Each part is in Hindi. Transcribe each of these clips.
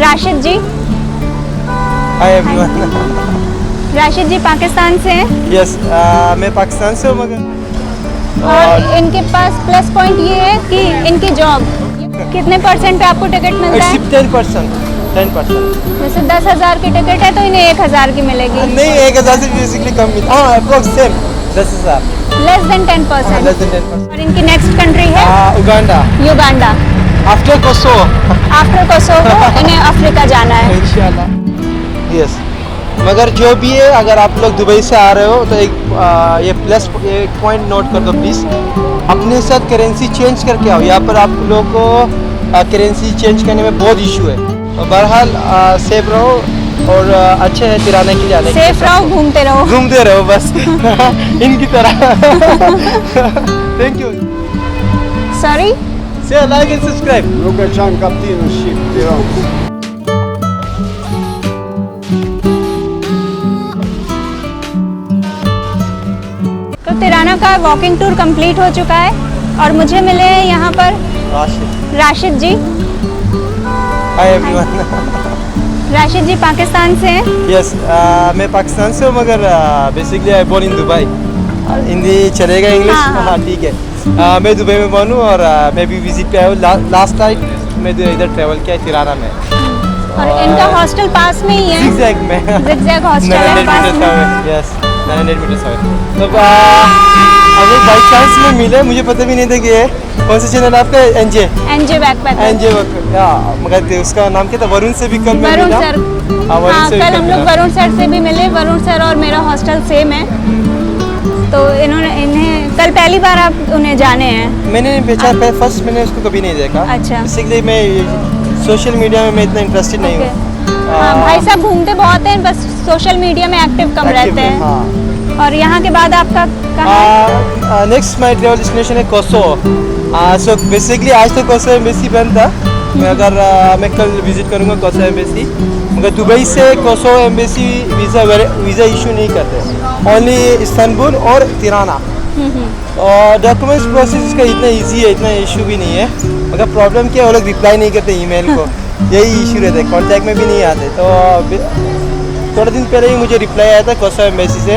Rashid ji, hi everyone. राशिद जी पाकिस्तान से हैं यस, मैं पाकिस्तान से हूँ मगर और इनके पास प्लस पॉइंट ये है कि इनकी जॉब कितने परसेंट पे आपको टिकट मिलता है? 10%। जैसे 10,000 की टिकट है तो इन्हें 1,000 की मिलेगी। नहीं, 1000 से बेसिकली कम मिलता। हाँ, approx same 10,000। Less than 10%। Less than 10%। और इनकी नेक्स्ट कंट्री है Uganda. Uganda. After Kosovo. After Kosovo इन्हें अफ्रीका जाना है। इंशाल्लाह। यस, मगर जो भी है, अगर आप लोग दुबई से आ रहे हो तो ये प्लस एक पॉइंट नोट कर दो प्लीज़। अपने साथ करेंसी चेंज करके आओ। यहाँ पर आप लोगों को करेंसी चेंज करने में बहुत इशू है। बहरहाल सेफ रहो और अच्छे है तिराने के लिए आने के लिए। सेफ रहो, घूमते रहो बस इनकी तरह। Thank you. Sorry, Say like and subscribe. Luca Ciancaptino, ship Tirana. तो तिराना का वॉकिंग टूर कंप्लीट हो चुका है और मुझे मिले हैं यहाँ पर राशिद जी। Hi everyone. राशिद जी पाकिस्तान से हैं यस, मैं पाकिस्तान से हूँ मगर basically I born in Dubai. Hindi चलेगा, इंग्लिश? हाँ, हाँ। हाँ ठीक है। मैं दुबई में born हूँ और मैं भी विजिट पे आया हूँ। लास्ट टाइम मैं इधर ट्रैवल किया तिराना में और इनका हॉस्टल पास में ही है। जिगजैग में। जिगजैग हॉस्टल है 900 पास मीटर्स में। अवे। Yes, 900 meters away. तो अगर बाई चांस में मिले, मुझे पता भी नहीं था कि ये कौन सा चैनल आपका? NJ backpacker. एनजे मगर उसका नाम क्या था? वरुण से भी कल मैं वरुण मिला। सर। हाँ, वरुण हाँ, से भी कल हम मिला। लोग वरुण सर से भी मिले। वरुण सर और मेरा हॉस्टल सेम है, तो इन्हें कल पहली बार आप उन्हें जाने हैं? मैंने बेचारा फर्स्ट मैंने उसको कभी नहीं देखा। अच्छा। बेसिकली मैं सोशल मीडिया में मैं इतना इंटरेस्टेड नहीं हूँ। हाँ, भाई साहब घूमते बहुत हैं, बस सोशल मीडिया में एक्टिव कम रहते हैं। हाँ। और यहाँ के बाद आपका कहाँ? नेक्स्ट माई ट्रेवल डेस्टिनेशन है कोसोवो। सो बेसिकली आज तो कोसोवो एम्बेसी बंद था, मगर मैं कल विजिट करूँगा कोसोवो एम्बेसी। मगर दुबई से कोसोवो एम्बेसी वीज़ा इशू नहीं करते, ओनली इस्तांबुल और तिराना। और डॉक्यूमेंट्स प्रोसेस का इतना इजी है, इतना इशू भी नहीं है। मगर प्रॉब्लम क्या है, वो लोग रिप्लाई नहीं करते ईमेल को। यही इशू रहता है, कॉन्टैक्ट में भी नहीं आते। तो थोड़े दिन पहले ही मुझे रिप्लाई आया था कोसोवो एम्बेसी से,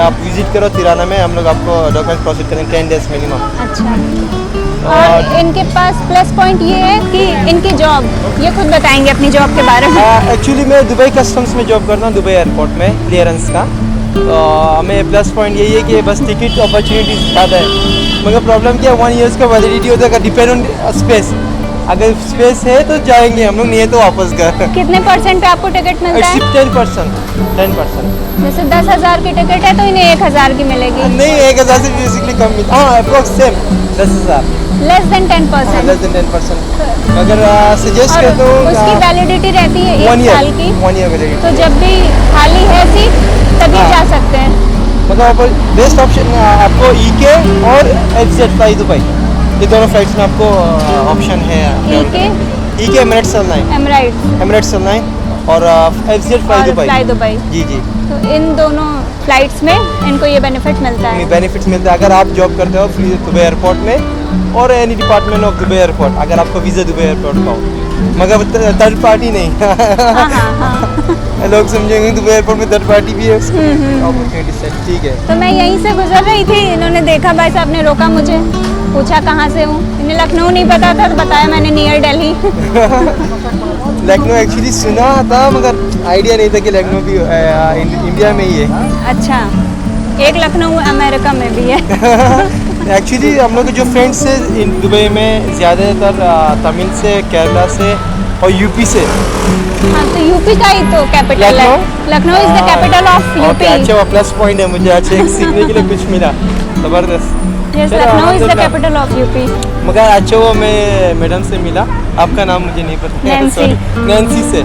आप विजिट करो तिराना में, हम लोग आपको डॉक्यूमेंट प्रोसेस करेंगे 10 डेज मिनिमम। अच्छा। और इनके पास प्लस पॉइंट ये है कि इनकी जॉब, ये खुद बताएंगे अपनी जॉब के बारे में। एक्चुअली मैं दुबई कस्टम्स में जॉब करता हूँ, दुबई एयरपोर्ट में क्लियरेंस का। तो हमें प्लस पॉइंट यही है कि बस टिकट अपॉर्चुनिटीज ज़्यादा है। मगर प्रॉब्लम क्या है, 1 ईयर्स का वैलिडिटी होता है, डिपेंड ऑन स्पेस। अगर स्पेस है तो जाएंगे हम लोग, नहीं है तो वापस घर। कितने परसेंट पे आपको टिकट मिलता है? 10%। जैसे 10,000 की टिकट है तो इन्हें 1,000 की मिलेगी। नहीं, 1000 से बेसिकली कम मिलता। हाँ, approx same 10,000। Less than 10%। Less than 10%। अगर सजेस्ट और करता हूँ उसकी वैलिडिटी रहती है 1 साल की। 1 ईयर वैलिडिटी। तो जब भी खाली है सीट तभी हाँ। जा सकते हैं। मतलब बेस्ट ऑप्शन आपको ईके और एफजेड फ्लाई दुबई, ये दोनों फ्लाइट्स में आपको ऑप्शन है। ईके एमिरेट्स एयरलाइन और एफजेड फ्लाई दुबई। जी। तो इन दोनों फ्लाइट्स में इनको ये बेनिफिट मिलता है। बेनिफिट्स मिलते हैं अगर आप जॉब करते हो फ्री दुबई एयरपोर्ट में और any department of Dubai airport, अगर आपको वीज़ा दुबई एयरपोर्ट का हो। मगर थर्ड पार्टी नहीं। हाँ। लोग समझेंगे दुबई एयरपोर्ट में थर्ड पार्टी भी है, अपॉर्चुनिटी से। ठीक है। तो मैं यहीं से गुजर रही थी, इन्होंने देखा, भाई साहब ने रोका मुझे, पूछा कहाँ से हूँ। इन्हें लखनऊ नहीं पता था तो बताया मैंने नियर दिल्ली। लखनऊ एक्चुअली सुना था मगर आइडिया नहीं था कि लखनऊ भी इंडिया में ही है। अच्छा, एक लखनऊ अमेरिका में भी है। एक्चुअली हम लोग के जो फ्रेंड्स हैं दुबई में ज़्यादातर तमिल से, केरला से और यूपी से। हाँ, तो यूपी का ही तो कैपिटल है। Lucknow is the capital of UP. अच्छा, वो प्लस पॉइंट है मुझे, अच्छा एक सीखने के लिए कुछ मिला, ज़बरदस्त। Yes, Lucknow is the capital of UP. मगर अच्छा वो मैं मैडम से मिला, आपका नाम मुझे नहीं पता। नैन्सी से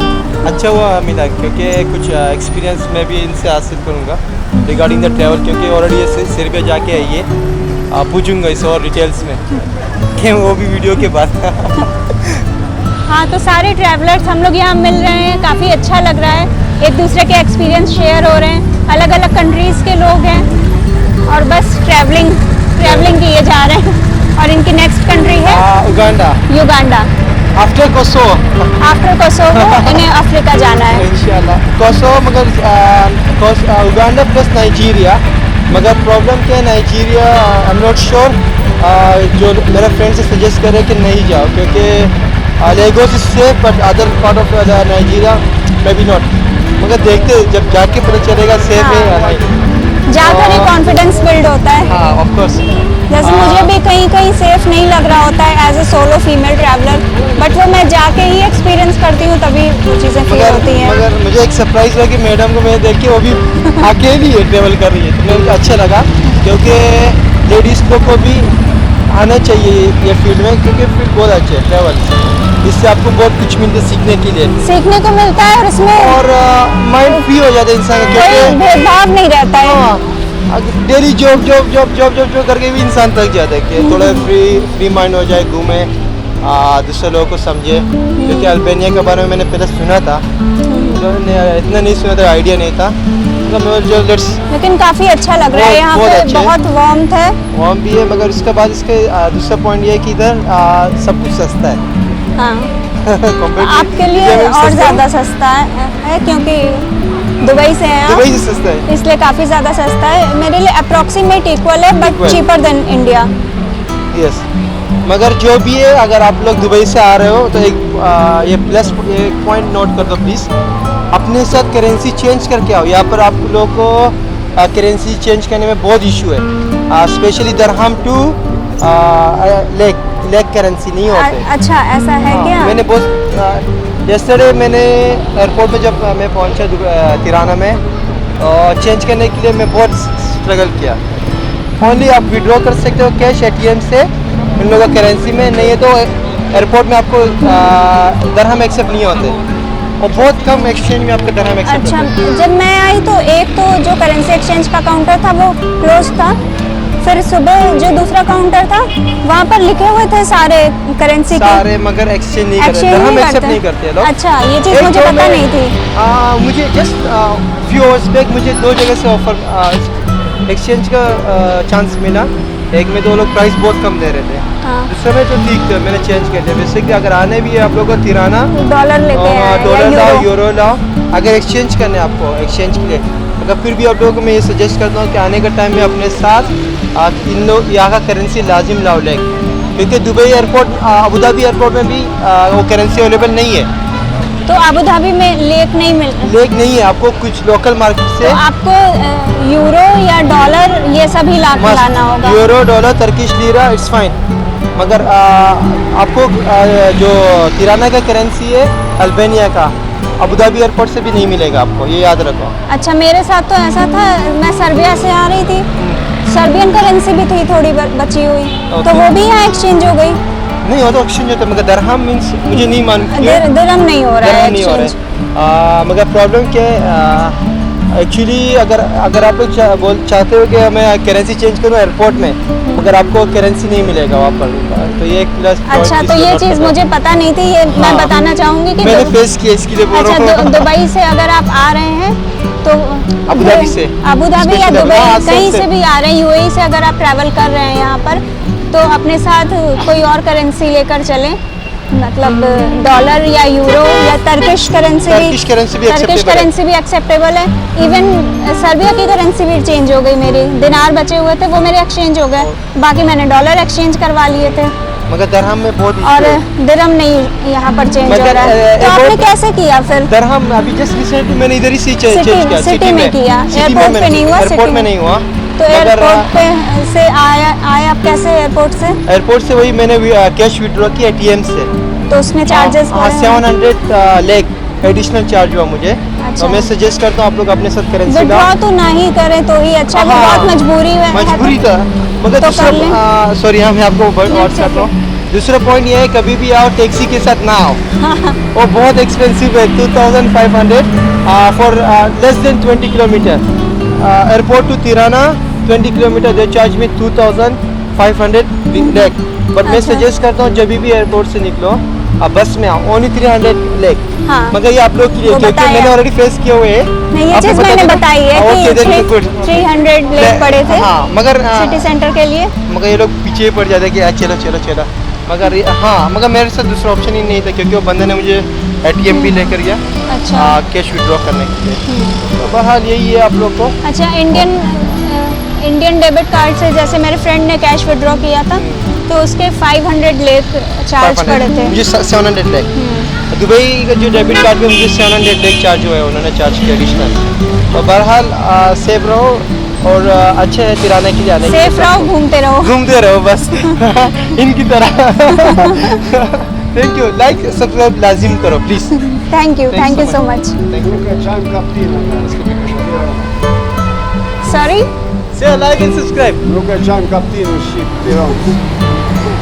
अच्छा हुआ मिला, क्योंकि कुछ एक्सपीरियंस मैं भी इनसे हासिल करूँगा रिगार्डिंग द ट्रैवल, क्योंकि ऑलरेडी ये सिर्फ जाके आई है। पूछूंगा इसे और डिटेल्स में कि वो भी वीडियो के बाद। हाँ, तो सारे ट्रैवलर्स हम लोग यहाँ मिल रहे हैं, काफ़ी अच्छा लग रहा है। एक दूसरे के एक्सपीरियंस शेयर हो रहे हैं, अलग अलग कंट्रीज़ के लोग हैं और बस ट्रैवलिंग किए जा रहे हैं। और इनकी नेक्स्ट कंट्री है Uganda. After Kosovo after Kosovo इन्हें अफ्रीका जाना है। इंशाल्लाह कोसोवो मगर उगांडा प्लस नाइजीरिया, मगर प्रॉब्लम क्या है Nigeria I am not sure, जो मेरा फ्रेंड से सजेस्ट करे कि नहीं जाओ क्योंकि Lagos is safe but other part of Nigeria may be not, मगर देखते जब जाके पता चलेगा सेफ है या नहीं। जाकर ही कॉन्फिडेंस बिल्ड होता है। हाँ ऑफ कोर्स, जैसे मुझे भी कहीं कहीं सेफ नहीं लग रहा होता है as a solo female traveller, but वो मैं जाके ही एक्सपीरियंस करती हूँ तभी वो चीज़ें फील होती हैं। मगर मुझे एक सरप्राइज हुआ कि मैडम को मैंने देख के वो भी अकेली है ट्रेवल कर रही है, तो मुझे अच्छा लगा क्योंकि लेडीज़ को भी आना चाहिए ये फील्ड में क्योंकि फील्ड बहुत अच्छी है ट्रेवल, इससे आपको बहुत कुछ मिलता है सीखने के लिए सीखने को मिलता है और इसमें और माइंड फ्री हो जाता है इंसान का कोई क्योंकि भेदभाव नहीं रहता है। Daily job job job job job job करके भी इंसान थक जाता है कि थोड़ा फ्री माइंड हो जाए, घूमे, दूसरे लोगों को समझे, क्योंकि अल्बानिया के बारे में मैंने पहले सुना था, इतना नहीं सुना था, आइडिया नहीं था, जो लेकिन काफ़ी अच्छा लग रहा है यहाँ पे, बहुत वार्मथ है। वार्म भी है, मगर उसके बाद इसके दूसरा पॉइंट ये है कि इधर सब कुछ सस्ता है। हाँ आपके लिए और ज़्यादा सस्ता है क्योंकि दुबई से हैं आप, दुबई से सस्ता है इसलिए काफ़ी ज़्यादा सस्ता है। मेरे लिए अप्रोक्सीमेट इक्वल है but cheaper than India. Yes, मगर जो भी है अगर आप लोग दुबई से आ रहे हो तो एक ये प्लस एक पॉइंट नोट कर दो प्लीज़, अपने साथ करेंसी चेंज करके आओ। यहाँ पर आप लोगों को करेंसी चेंज करने में बहुत इशू है, स्पेशली दरहम टू लेक करेंसी नहीं होते। अच्छा ऐसा है क्या? मैंने बहुत यस्टरडे मैंने एयरपोर्ट में जब मैं पहुंचा तिराना में चेंज करने के लिए मैं बहुत स्ट्रगल किया। ओनली आप विड्रॉ कर सकते हो कैश ATM से इन लोगों का करेंसी में, नहीं है तो एयरपोर्ट में आपको दरहम एक्सेप्ट नहीं होते और बहुत कम एक्सचेंज में आपका दरहम एक्सेप्ट अच्छा होता है। जब मैं आई तो एक तो जो करेंसी एक्सचेंज का काउंटर था वो क्लोज था, फिर सुबह जो दूसरा काउंटर था वहाँ पर लिखे हुए थे सारे करेंसी के, सारे मगर एक्सचेंज नहीं करते, दरहम एक्सेप्ट नहीं करते लोग। अच्छा ये चीज़ मुझे पता नहीं थी। मुझे जस्ट फ्यू आवर्स बैक मुझे 2 जगह से ऑफर एक्सचेंज का चांस मिला, एक में तो लोग प्राइस बहुत कम दे रहे थे, दूसरे में तो ठीक थे, मैंने चेंज कर दिया। वैसे कि अगर आने भी है आप लोगों को तिराना डॉलर लेके डॉलर लाओ, यूरो लाओ, अगर एक्सचेंज करने आपको एक्सचेंज के लिए, अगर फिर भी आप लोगों को मैं ये सजेस्ट करता हूँ कि आने के टाइम में अपने साथ इन लोग यहाँ का करेंसी लाजिम लाओ लेग, क्योंकि Dubai airport Abu Dhabi airport में भी वो करेंसी अवेलेबल नहीं है। तो अबू धाबी में लेक नहीं नहीं है, आपको कुछ लोकल मार्केट से तो आपको यूरो या डॉलर ये सभी लाना होगा। Euro, dollar, Turkish lira it's fine, मगर आपको जो तिराना का करेंसी है अल्बानिया का अबू धाबी एयरपोर्ट से भी नहीं मिलेगा आपको, ये याद रखो। अच्छा मेरे साथ तो ऐसा था, मैं सर्बिया से आ रही थी, सर्बियन करेंसी भी थी थोड़ी बची हुई, तो वो भी यहाँ एक्सचेंज हो गई। नहीं हो तो एक्सचेंज होता है, मगर दरहम मीन्स मुझे नहीं मालूम दिरहम नहीं हो रहा है एक्सचेंज। मगर प्रॉब्लम क्या है एक्चुअली अगर आप लोग चाहते हो कि मैं करेंसी चेंज करूँ एयरपोर्ट में, मगर आपको करेंसी नहीं मिलेगा वहाँ पर, तो ये एक प्लस। अच्छा तो ये चीज़ मुझे पता नहीं थी, ये मैं बताना चाहूँगी कि मैंने फेस किया इसके लिए बोल रहा हूँ। अच्छा दुबई से अगर आप आ रहे हैं तो अबू धाबी से, अबू धाबी या दुबई कहीं से भी आ रहे हैं, UAE से अगर आप ट्रैवल कर रहे हैं यहाँ पर, तो अपने साथ कोई और करेंसी लेकर चलें, मतलब डॉलर या यूरो या टर्किश करेंसी भी एक्सेप्टेबल है। इवन सर्बिया की करेंसी भी चेंज हो गई, मेरी दिनार बचे हुए थे वो मेरे एक्सचेंज हो गए, बाकी मैंने डॉलर एक्सचेंज करवा लिए थे, मगर दरहम में बहुत और दिरहम नहीं यहाँ पर चेंज हो रहा है। तो आपने कैसे किया फिर? दरहम अभी जस्ट रिसेंटली मैंने इधर ही चेंज किया, सिटी में किया, एयरपोर्ट पे नहीं हुआ? एयरपोर्ट में नहीं हुआ। तो एयरपोर्ट पे से आए आप कैसे? एयरपोर्ट से वही मैंने कैश विड्रॉ किया ATM से, तो उसमें चार्जेस 700 लेग एडिशनल चार्ज हुआ मुझे। अच्छा। तो मैं सजेस्ट करता हूँ आप लोग अपने साथ करेंसी विड्रॉ तो नहीं करें तो ही अच्छा, बहुत मजबूरी है, मजबूरी था, मगर तो दूसरा सॉरी मैं आपको और करता हूँ। दूसरा पॉइंट ये है कभी भी आओ टैक्सी के साथ ना आओ, वो बहुत एक्सपेंसिव है, 2500 for less than 20 kilometre, airport to Tirana 20 kilometre they charge me 2500 leg. But मैं सजेस्ट करता हूँ जब भी एयरपोर्ट से निकलो आप बस में आओ, ओनली 300 लेग। मगर ये आप लोग के लिए क्योंकि मैंने ऑलरेडी फेस किए हुए हैं, नहीं ये चीज़ मैंने बताई है कि 300 लेग पड़े थे मगर सिटी सेंटर के लिए, मगर ये लोग पीछे पड़ जाते हैं कि चलो चलो चलो, मगर हाँ, मगर मेरे साथ दूसरा ऑप्शन ही नहीं था क्योंकि वो बंदे ने मुझे ATM भी लेकर गया अच्छा कैश विड्रॉ करने के लिए। तो बहरहाल यही है आप लोग को। अच्छा, इंडियन डेबिट कार्ड से जैसे मेरे फ्रेंड ने कैश विड्रॉ किया था तो उसके 500 लेक चार्ज पड़े थे। मुझे 700 लेक। दुबई का जो डेबिट कार्ड पे मुझे 700 लेक चार्ज हुआ है, उन्होंने चार्ज किया एडिशनल। तो बहरहाल सेफ रहो और अच्छे है तिराने की जाने सेफ रहो, घूमते रहो बस इनकी तरह। थैंक यू, लाइक सब्सक्राइब लाजिम करो please. Thank you so much. Luca Gian Captino. Sorry, say like and subscribe. Luca Gian Captino ship Tirana.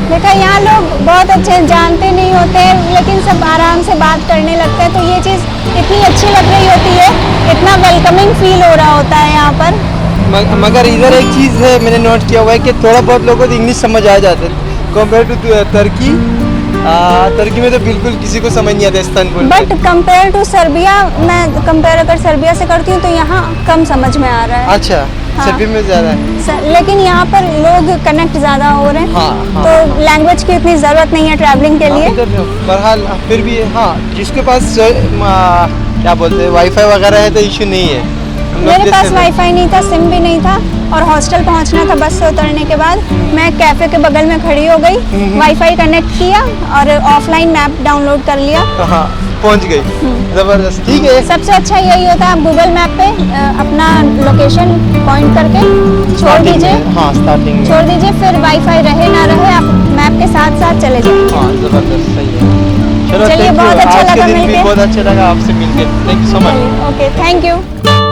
देखा यहाँ लोग बहुत अच्छे जानते नहीं होते लेकिन सब आराम से बात करने लगते हैं, तो ये चीज़ इतनी अच्छी लग रही होती है, इतना वेलकमिंग फील हो रहा होता है यहाँ पर। मगर इधर एक चीज़ है मैंने नोट किया हुआ है कि थोड़ा बहुत लोगों को इंग्लिश समझ आ जाता है कंपेयर टू तुर्की। तुर्की में तो बिल्कुल किसी को समझ नहीं आता Istanbul. But compare to Serbia, मैं कंपेयर अगर सर्बिया से करती हूँ तो यहाँ कम समझ में आ रहा है। अच्छा, हाँ। सर्बिया में ज़्यादा है लेकिन यहाँ पर लोग कनेक्ट ज़्यादा हो रहे हैं। हाँ। तो लैंग्वेज की इतनी ज़रूरत नहीं है ट्रैवलिंग के लिए। बहरहाल फिर भी हाँ, जिसके पास क्या बोलते हैं वाईफाई वगैरह है तो इशू नहीं है। मेरे पास वाईफाई नहीं था, सिम भी नहीं था और हॉस्टल पहुंचना था बस से उतरने के बाद। मैं कैफे के बगल में खड़ी हो गई, वाईफाई कनेक्ट किया और ऑफलाइन मैप डाउनलोड कर लिया। हाँ, पहुंच गई। जबरदस्त, ठीक है। सबसे अच्छा यही होता है, आप गूगल मैप पे अपना लोकेशन पॉइंट करके छोड़ दीजिए। हाँ, स्टार्टिंग छोड़ दीजिए, फिर वाईफाई रहे ना रहे आप मैप के साथ साथ चले जाइए। हाँ, जबरदस्त, सही है। चलो, चलिए, thank you। बहुत अच्छा आज के लगा दिन भी मिलके। बहुत अच्छा लगा आपसे मिलकर। Thank you so much. Okay, thank you.